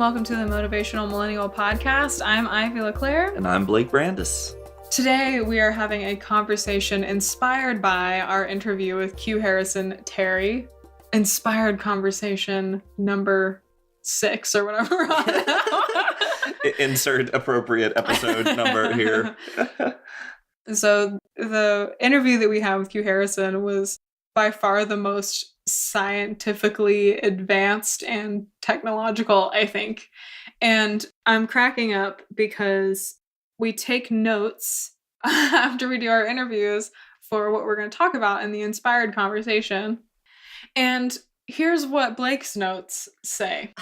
and welcome to the Motivational Millennial Podcast. I'm Ivy LeClaire. And I'm Blake Brandis. Today, we are having a conversation inspired by our interview with QuHarrison Terry. Inspired conversation number 6 or whatever we're on now. Insert appropriate episode number here. So the interview that we had with QuHarrison was by far the most scientifically advanced and technological, I think. And I'm cracking up because we take notes after we do our interviews for what we're going to talk about in the inspired conversation. And here's what Blake's notes say.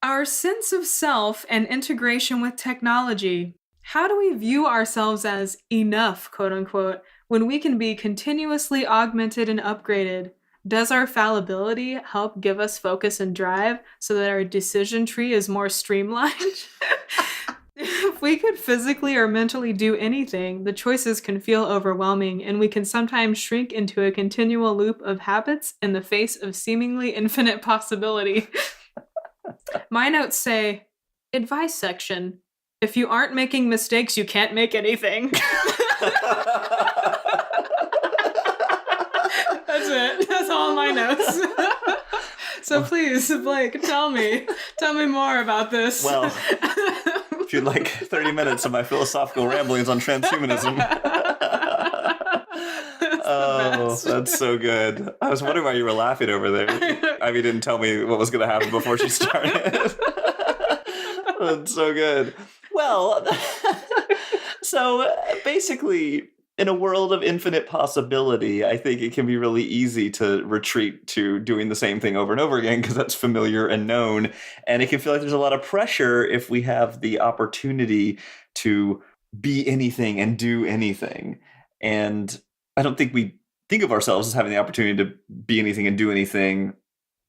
Our sense of self and integration with technology. How do we view ourselves as enough, quote unquote, when we can be continuously augmented and upgraded? Does our fallibility help give us focus and drive so that our decision tree is more streamlined? If we could physically or mentally do anything, the choices can feel overwhelming, and we can sometimes shrink into a continual loop of habits in the face of seemingly infinite possibility. My notes say, advice section. If you aren't making mistakes, you can't make anything. That's it. That's all my notes. So please, Blake, tell me more about this. Well, if you'd like 30 minutes of my philosophical ramblings on transhumanism. That's so good. I was wondering why you were laughing over there. Ivy didn't tell me what was going to happen before she started. That's so good. Well, so basically, in a world of infinite possibility, I think it can be really easy to retreat to doing the same thing over and over again because that's familiar and known. And it can feel like there's a lot of pressure if we have the opportunity to be anything and do anything. And I don't think we think of ourselves as having the opportunity to be anything and do anything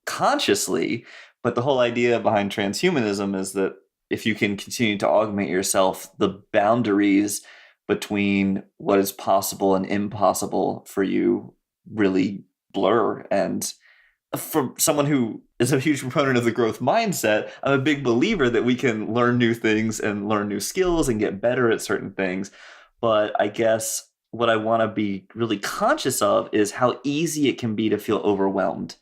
consciously. But the whole idea behind transhumanism is that if you can continue to augment yourself, the boundaries between what is possible and impossible for you really blur. And for someone who is a huge proponent of the growth mindset, I'm a big believer that we can learn new things and learn new skills and get better at certain things. But I guess what I want to be really conscious of is how easy it can be to feel overwhelmed.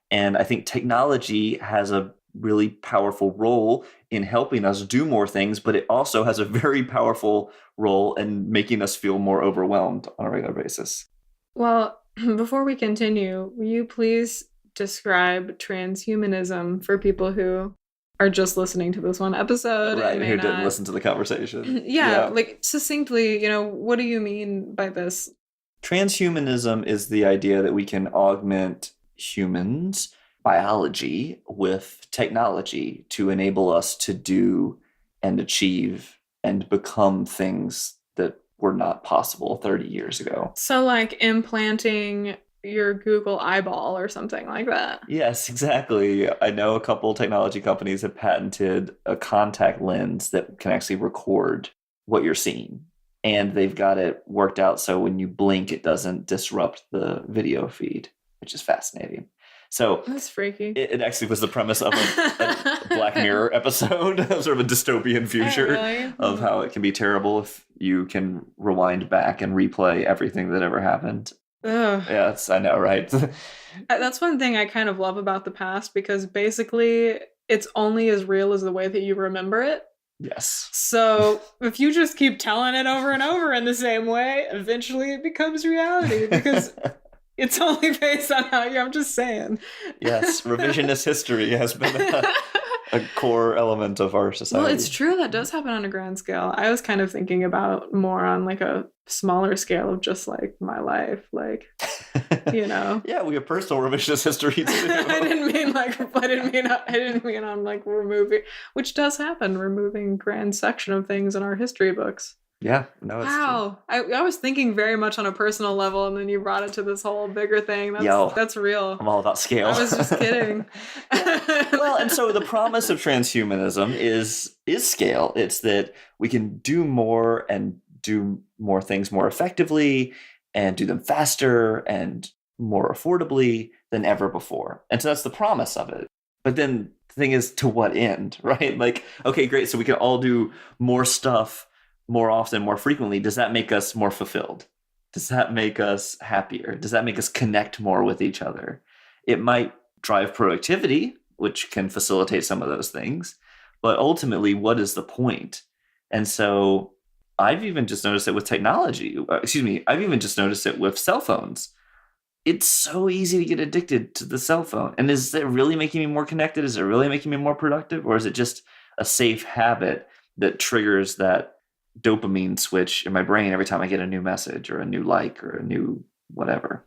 And I think technology has a really powerful role in helping us do more things, but it also has a very powerful role in making us feel more overwhelmed on a regular basis. Well, before we continue, will you please describe transhumanism for people who are just listening to this one episode? Right, who didn't listen to the conversation. Yeah, like succinctly, what do you mean by this? Transhumanism is the idea that we can augment humans' biology with technology to enable us to do and achieve and become things that were not possible 30 years ago. So like implanting your Google eyeball or something like that. Yes, exactly. I know a couple technology companies have patented a contact lens that can actually record what you're seeing. And they've got it worked out so when you blink, it doesn't disrupt the video feed, which is fascinating. So that's freaky. It actually was the premise of a Black Mirror episode, sort of a dystopian future of how it can be terrible if you can rewind back and replay everything that ever happened. Ugh. Yes, I know, right? That's one thing I kind of love about the past because basically it's only as real as the way that you remember it. Yes. So if you just keep telling it over and over in the same way, eventually it becomes reality because it's only based on how I'm just saying. Yes, revisionist history has been a core element of our society. Well, it's true. That does happen on a grand scale. I was kind of thinking about more on like a smaller scale of just like my life, like, Yeah, we have personal revisionist history too. I didn't mean on like removing, which does happen, removing grand section of things in our history books. Yeah, no, it's wow. True. I was thinking very much on a personal level, and then you brought it to this whole bigger thing. That's real. I'm all about scale. I was just kidding. Well, and so the promise of transhumanism is scale. It's that we can do more and do more things more effectively and do them faster and more affordably than ever before. And so that's the promise of it. But then the thing is, to what end, right? Like, okay, great. So we can all do more stuff more often, more frequently. Does that make us more fulfilled? Does that make us happier? Does that make us connect more with each other? It might drive productivity, which can facilitate some of those things. But ultimately, what is the point? And so I've even just noticed it with technology. I've even just noticed it with cell phones. It's so easy to get addicted to the cell phone. And is it really making me more connected? Is it really making me more productive? Or is it just a safe habit that triggers that dopamine switch in my brain every time I get a new message or a new like or a new whatever?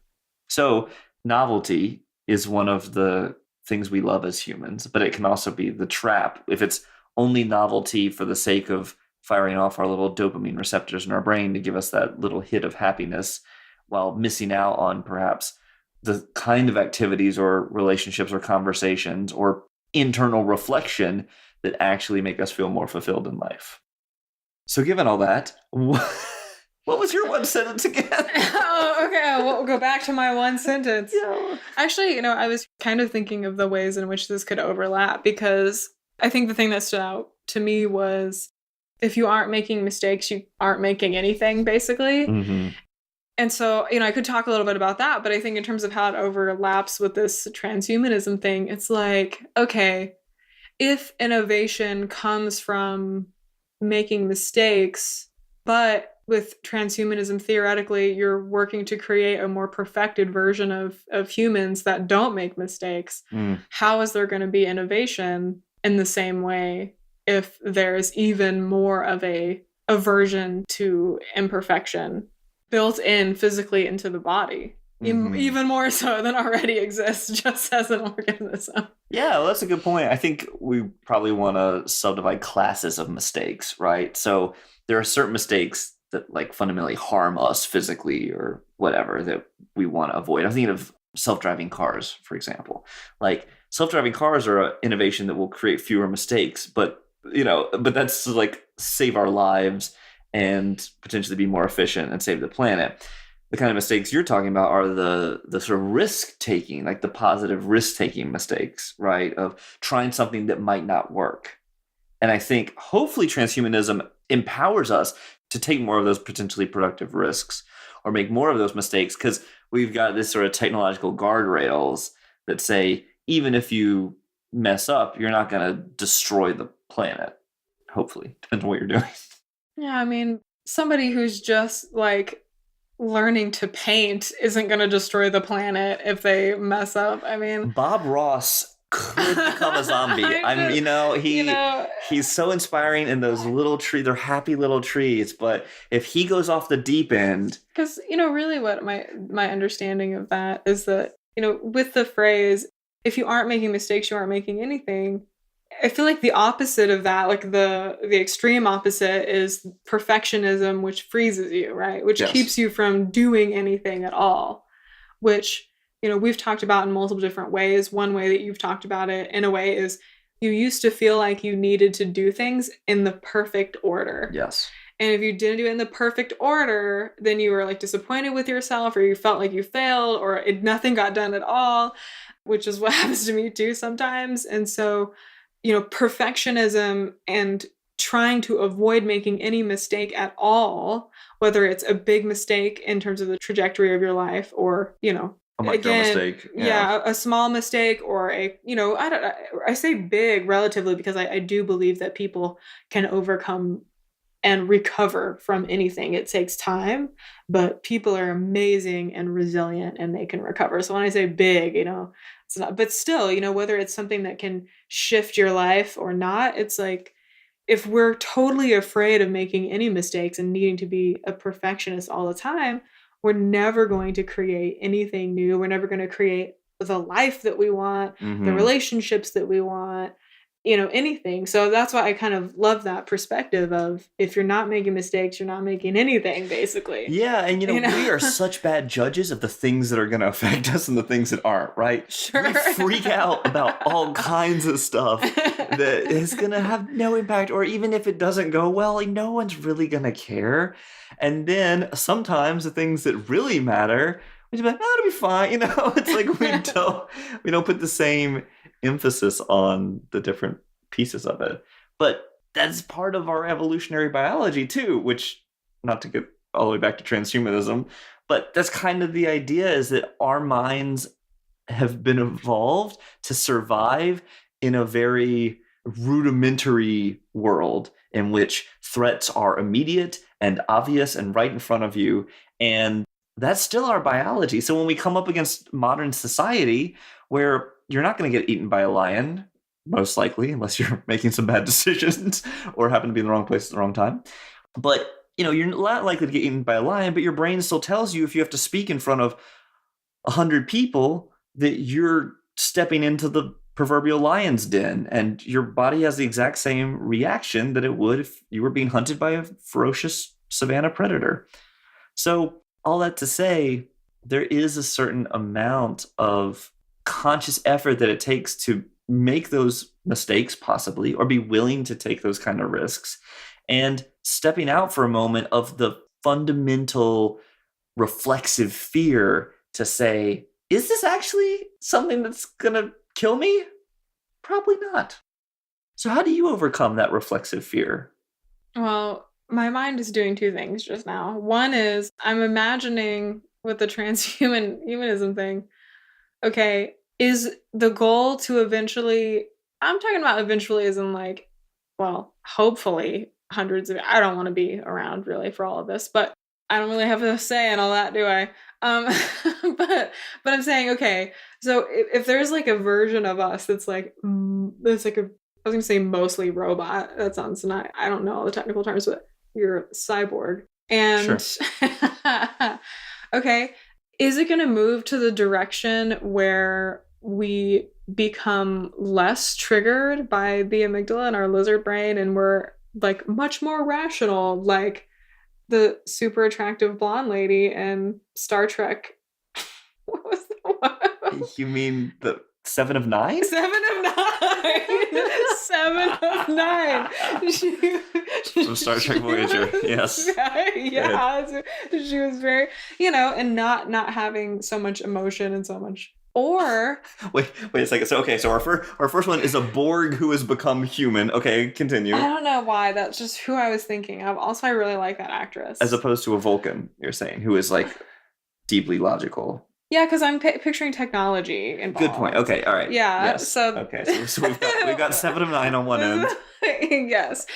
So novelty is one of the things we love as humans, but it can also be the trap. If it's only novelty for the sake of firing off our little dopamine receptors in our brain to give us that little hit of happiness, while missing out on perhaps the kind of activities or relationships or conversations or internal reflection that actually make us feel more fulfilled in life. So given all that, what was your one sentence again? Oh, okay. We'll go back to my one sentence. Yeah. Actually, I was kind of thinking of the ways in which this could overlap, because I think the thing that stood out to me was, if you aren't making mistakes, you aren't making anything, basically. Mm-hmm. And so, I could talk a little bit about that, but I think in terms of how it overlaps with this transhumanism thing, it's like, okay, if innovation comes from making mistakes, but with transhumanism, theoretically, you're working to create a more perfected version of humans that don't make mistakes, how is there going to be innovation in the same way if there's even more of a aversion to imperfection built in physically into the body, even more so than already exists just as an organism? Yeah, well, that's a good point. I think we probably want to subdivide classes of mistakes, right? So there are certain mistakes that like fundamentally harm us physically or whatever that we want to avoid. I'm thinking of self-driving cars, for example. Like, self-driving cars are an innovation that will create fewer mistakes, but that's to like save our lives and potentially be more efficient and save the planet. The kind of mistakes you're talking about are the sort of risk-taking, like the positive risk-taking mistakes, right? Of trying something that might not work. And I think hopefully transhumanism empowers us to take more of those potentially productive risks or make more of those mistakes, because we've got this sort of technological guardrails that say, even if you mess up, you're not going to destroy the planet. Hopefully. Depends on what you're doing. Yeah, I mean, somebody who's just like learning to paint isn't going to destroy the planet if they mess up. I mean, Bob Ross could become a zombie. He's so inspiring in those little trees. They're happy little trees. But if he goes off the deep end, because really what my understanding of that is that with the phrase, if you aren't making mistakes, you aren't making anything, I feel like the opposite of that, like the extreme opposite, is perfectionism, which freezes you, right? Which keeps you from doing anything at all, which, we've talked about in multiple different ways. One way that you've talked about it in a way is you used to feel like you needed to do things in the perfect order. Yes. And if you didn't do it in the perfect order, then you were like disappointed with yourself, or you felt like you failed, or nothing got done at all, which is what happens to me too sometimes. And so, perfectionism and trying to avoid making any mistake at all, whether it's a big mistake in terms of the trajectory of your life, or, a micro mistake. Yeah, a small mistake, or I say big relatively because I do believe that people can overcome and recover from anything. It takes time, but people are amazing and resilient, and they can recover. So when I say big, it's not, but still, whether it's something that can shift your life or not, it's like, if we're totally afraid of making any mistakes and needing to be a perfectionist all the time, we're never going to create anything new. We're never going to create the life that we want, the relationships that we want, anything. So that's why I kind of love that perspective of, if you're not making mistakes, you're not making anything, basically. Yeah, and we are such bad judges of the things that are going to affect us and the things that aren't, right? Sure. We freak out about all kinds of stuff that is going to have no impact, or even if it doesn't go well, like, no one's really going to care. And then sometimes the things that really matter, we'd be like, oh, it'll be fine. It's like we don't put the same emphasis on the different pieces of it. But that's part of our evolutionary biology too, which, not to get all the way back to transhumanism, but that's kind of the idea, is that our minds have been evolved to survive in a very rudimentary world in which threats are immediate and obvious and right in front of you. And that's still our biology. So when we come up against modern society, where you're not going to get eaten by a lion, most likely, unless you're making some bad decisions or happen to be in the wrong place at the wrong time. But, you're not likely to get eaten by a lion, but your brain still tells you, if you have to speak in front of 100 people, that you're stepping into the proverbial lion's den, and your body has the exact same reaction that it would if you were being hunted by a ferocious savanna predator. So all that to say, there is a certain amount of conscious effort that it takes to make those mistakes, possibly, or be willing to take those kind of risks, and stepping out for a moment of the fundamental reflexive fear to say, is this actually something that's going to kill me? Probably not. So how do you overcome that reflexive fear? Well, my mind is doing two things just now. One is I'm imagining with the transhumanism thing, okay, is the goal to eventually, I'm talking about eventually as in like, well, hopefully hundreds of, I don't want to be around really for all of this, but I don't really have a say in all that, do I? But I'm saying, okay, so if there's like a version of us that's like, that's like I was gonna say mostly robot. That sounds not, I don't know all the technical terms, but you're a cyborg. And sure. Okay, is it gonna move to the direction where we become less triggered by the amygdala and our lizard brain, and we're like much more rational, like the super attractive blonde lady in Star Trek? What was the one? You mean the 7 of 9? 7 of 9. 7 of 9. From Star Trek Voyager. Yes. Yeah. She was very, and not having so much emotion and so much. Or wait a second. So our first one is a Borg who has become human. Okay, continue. I don't know why. That's just who I was thinking of. Also, I really like that actress. As opposed to a Vulcan, you're saying, who is like deeply logical. Yeah, because I'm picturing technology involved. Good point. Okay, all right. Yeah. Yes. So okay, so we've got 7 of 9 on one end. Yes,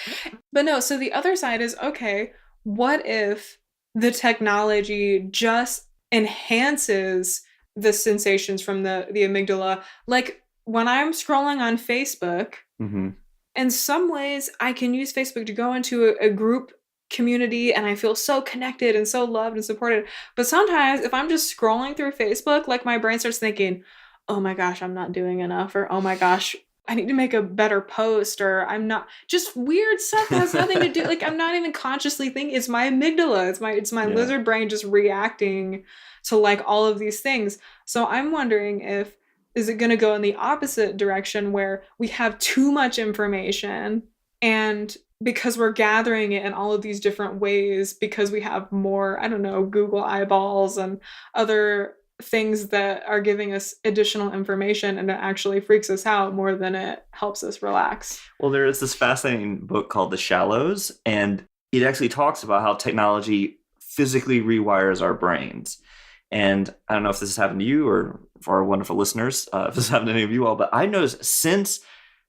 but no. So the other side is, okay, what if the technology just enhances the sensations from the amygdala? Like when I'm scrolling on Facebook, in some ways I can use Facebook to go into a group community and I feel so connected and so loved and supported. But sometimes if I'm just scrolling through Facebook, like my brain starts thinking, oh my gosh, I'm not doing enough, or oh my gosh, I need to make a better post, or I'm not, just weird stuff that has nothing to do, like I'm not even consciously thinking. It's my amygdala, it's my lizard brain just reacting to like all of these things. So I'm wondering, is it going to go in the opposite direction where we have too much information, and because we're gathering it in all of these different ways, because we have more, I don't know, Google eyeballs and other things that are giving us additional information, and it actually freaks us out more than it helps us relax. Well, there is this fascinating book called The Shallows, and it actually talks about how technology physically rewires our brains. And I don't know if this has happened to you or for our wonderful listeners, if this has happened to any of you all, but I noticed since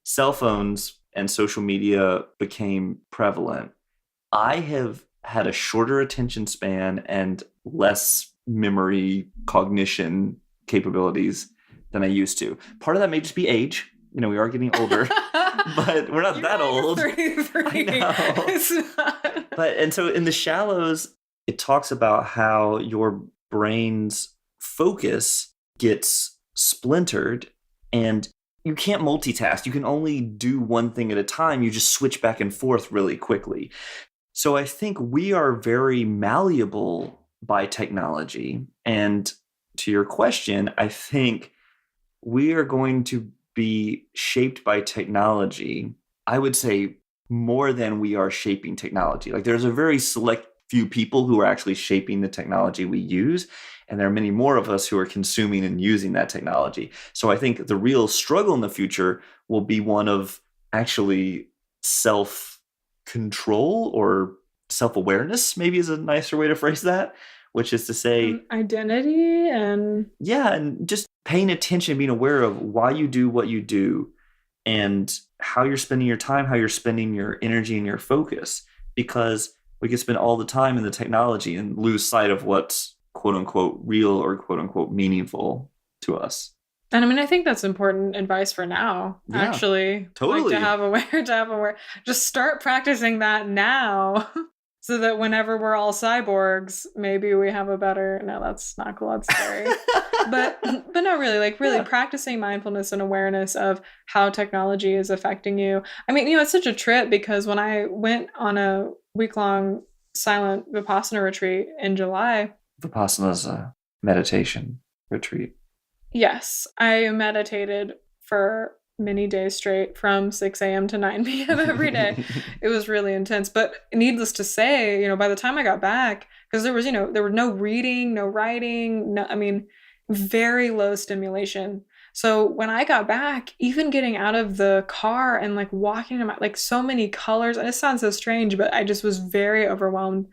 cell phones and social media became prevalent, I have had a shorter attention span and less memory cognition capabilities than I used to. Part of that may just be age. We are getting older, but we're not that old. 33. I know. It's not. And so in The Shallows, it talks about how your brain's focus gets splintered and you can't multitask. You can only do one thing at a time. You just switch back and forth really quickly. So I think we are very malleable by technology. And to your question, I think we are going to be shaped by technology, I would say, more than we are shaping technology. Like there's a very select few people who are actually shaping the technology we use. And there are many more of us who are consuming and using that technology. So I think the real struggle in the future will be one of actually self-control or self-awareness, maybe is a nicer way to phrase that, which is to say identity and just paying attention, being aware of why you do what you do and how you're spending your time, how you're spending your energy and your focus, because we can spend all the time in the technology and lose sight of what's quote unquote real or quote unquote meaningful to us. And I mean, I think that's important advice for now, actually. Totally. Like to have aware, just start practicing that now so that whenever we're all cyborgs, maybe we have a better, no, that's not cool. That's scary. but no, really, practicing mindfulness and awareness of how technology is affecting you. I mean, it's such a trip because when I went on a week-long silent Vipassana retreat in July. Vipassana is a meditation retreat. Yes, I meditated for many days straight from 6 a.m. to 9 p.m. every day. It was really intense. But needless to say, by the time I got back, because there was, there were no reading, no writing, very low stimulation. So when I got back, even getting out of the car and walking around, so many colors, and it sounds so strange, but I just was very overwhelmed,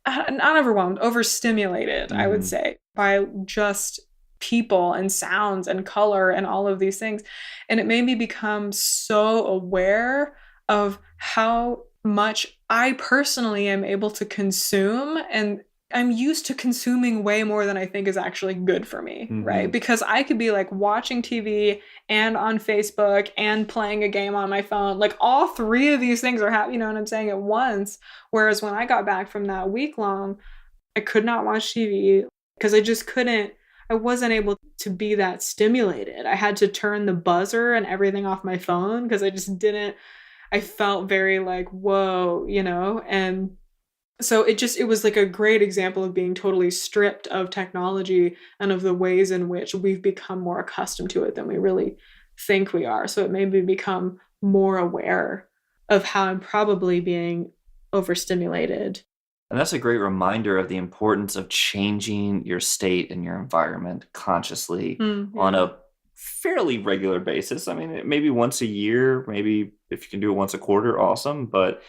not overwhelmed, overstimulated, I would say, by just people and sounds and color and all of these things. And it made me become so aware of how much I personally am able to consume, and I'm used to consuming way more than I think is actually good for me, right? Because I could be watching TV and on Facebook and playing a game on my phone. All three of these things are happening, you know what I'm saying, at once. Whereas when I got back from that week long, I could not watch TV because I wasn't able to be that stimulated. I had to turn the buzzer and everything off my phone because I felt very whoa, and so it was a great example of being totally stripped of technology and of the ways in which we've become more accustomed to it than we really think we are. So it made me become more aware of how I'm probably being overstimulated. And that's a great reminder of the importance of changing your state and your environment consciously on a fairly regular basis. I mean, maybe once a year, maybe if you can do it once a quarter, awesome. But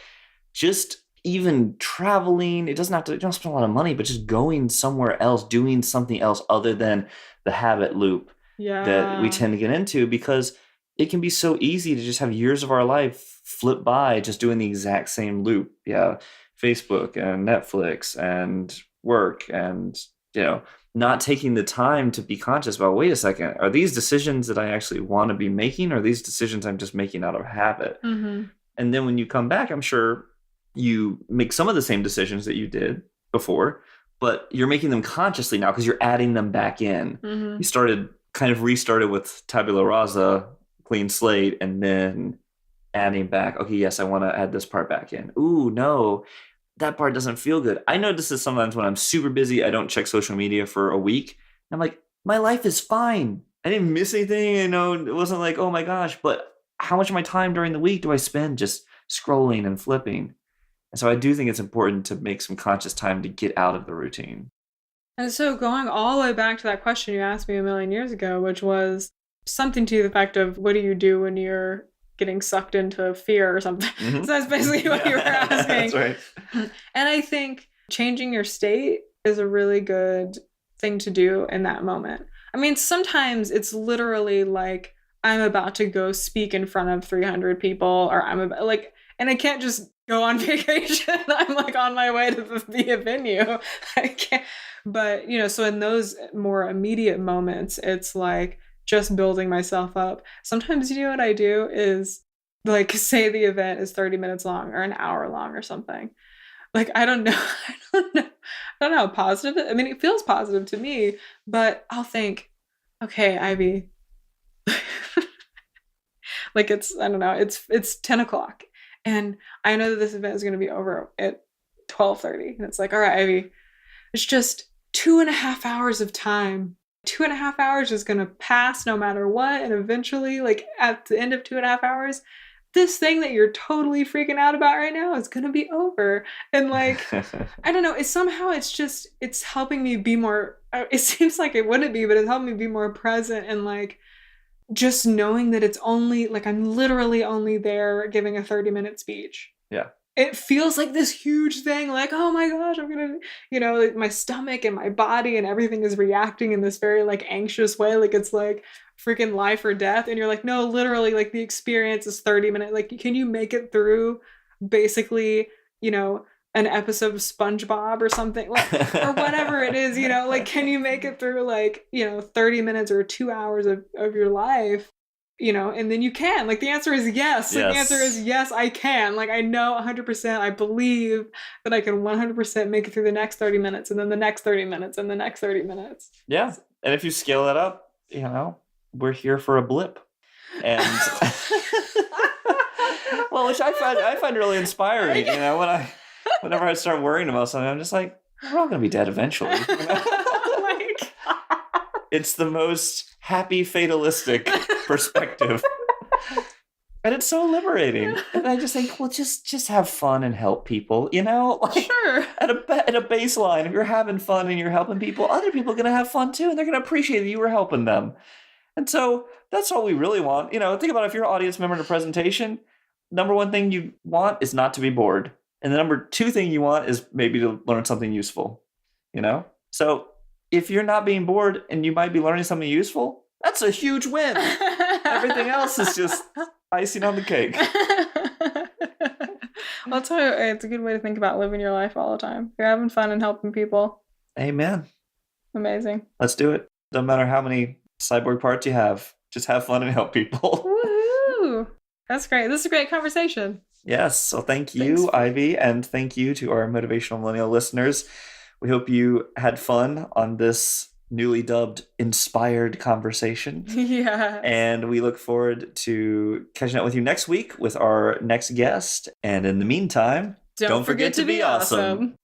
just even traveling, you don't spend a lot of money, but just going somewhere else, doing something else other than the habit loop that we tend to get into, because it can be so easy to just have years of our life flip by just doing the exact same loop. Yeah. Facebook and Netflix and work and, not taking the time to be conscious about, wait a second, are these decisions that I actually want to be making? Or are these decisions I'm just making out of habit? And then when you come back, I'm sure you make some of the same decisions that you did before, but you're making them consciously now because you're adding them back in. You restarted with tabula rasa, clean slate, and then adding back, okay, yes, I want to add this part back in. Ooh, no, that part doesn't feel good. I know this is sometimes when I'm super busy, I don't check social media for a week. I'm like, my life is fine. I didn't miss anything. It wasn't oh my gosh, but how much of my time during the week do I spend just scrolling and flipping? And so I do think it's important to make some conscious time to get out of the routine. And so going all the way back to that question you asked me a million years ago, which was something to the effect of, what do you do when you're getting sucked into fear or something? So that's basically what you were asking. That's right. And I think changing your state is a really good thing to do in that moment. I mean, sometimes it's literally I'm about to go speak in front of 300 people, or and I can't just go on vacation. I'm on my way to the venue. I can't. But, so in those more immediate moments, it's just building myself up. Sometimes, what I do is say the event is 30 minutes long or an hour long or something. I don't know. I don't know how positive it, I mean, it feels positive to me, but I'll think, okay, Ivy, I don't know, it's 10 o'clock. And I know that this event is going to be over at 12:30. And it's all right, Ivy, it's just 2.5 hours of time. 2.5 hours is going to pass no matter what. And eventually, at the end of 2.5 hours, this thing that you're totally freaking out about right now is going to be over. And like, I don't know, it's helping me be more, it seems like it wouldn't be, but it's helping me be more present and like, just knowing that it's only like I'm literally only there giving a 30-minute speech. Yeah. It feels like this huge thing, like, oh my gosh, I'm gonna, like my stomach and my body and everything is reacting in this very like anxious way, like it's like freaking life or death. And you're like, no, literally, like the experience is 30 minutes. Like, can you make it through basically, an episode of SpongeBob or something, like, or whatever it is, like, can you make it through like, 30 minutes or 2 hours of your life? And then you can. Like, the answer is yes. Like, the answer is yes, I can. Like, I know 100%. I believe that I can 100% make it through the next 30 minutes and then the next 30 minutes and the next 30 minutes. Yeah. And if you scale that up, we're here for a blip. And well, which I find really inspiring. Whenever I start worrying about something, I'm just like, we're all gonna be dead eventually. Oh my God. It's the most happy fatalistic perspective. And it's so liberating. And I just think, well, just have fun and help people, Like, sure. At a baseline, if you're having fun and you're helping people, other people are going to have fun too, and they're going to appreciate that you were helping them. And so that's all we really want. Think about if you're an audience member in a presentation, number one thing you want is not to be bored. And the number two thing you want is maybe to learn something useful, So if you're not being bored and you might be learning something useful, that's a huge win. Everything else is just icing on the cake. I'll tell you, it's a good way to think about living your life all the time. You're having fun and helping people. Amen. Amazing. Let's do it. No matter how many cyborg parts you have, just have fun and help people. Woohoo! That's great. This is a great conversation. Yes. So thank you, Ivy, and thank you to our Motivational Millennial listeners. We hope you had fun on this newly dubbed Inspired Conversation. Yeah. And we look forward to catching up with you next week with our next guest. And in the meantime, don't forget to be awesome.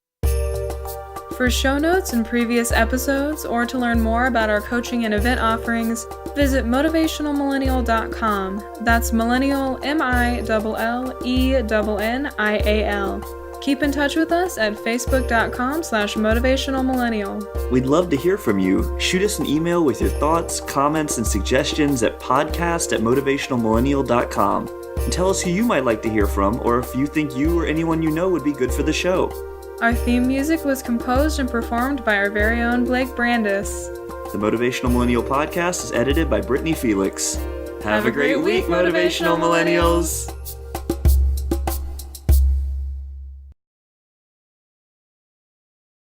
For show notes and previous episodes, or to learn more about our coaching and event offerings, visit motivationalmillennial.com. That's millennial, MILLENNIAL. Keep in touch with us at facebook.com/motivationalmillennial. We'd love to hear from you. Shoot us an email with your thoughts, comments, and suggestions at podcast@motivationalmillennial.com. And tell us who you might like to hear from, or if you think you or anyone you know would be good for the show. Our theme music was composed and performed by our very own Blake Brandis. The Motivational Millennial Podcast is edited by Brittany Felix. Have a great week, Motivational Millennials!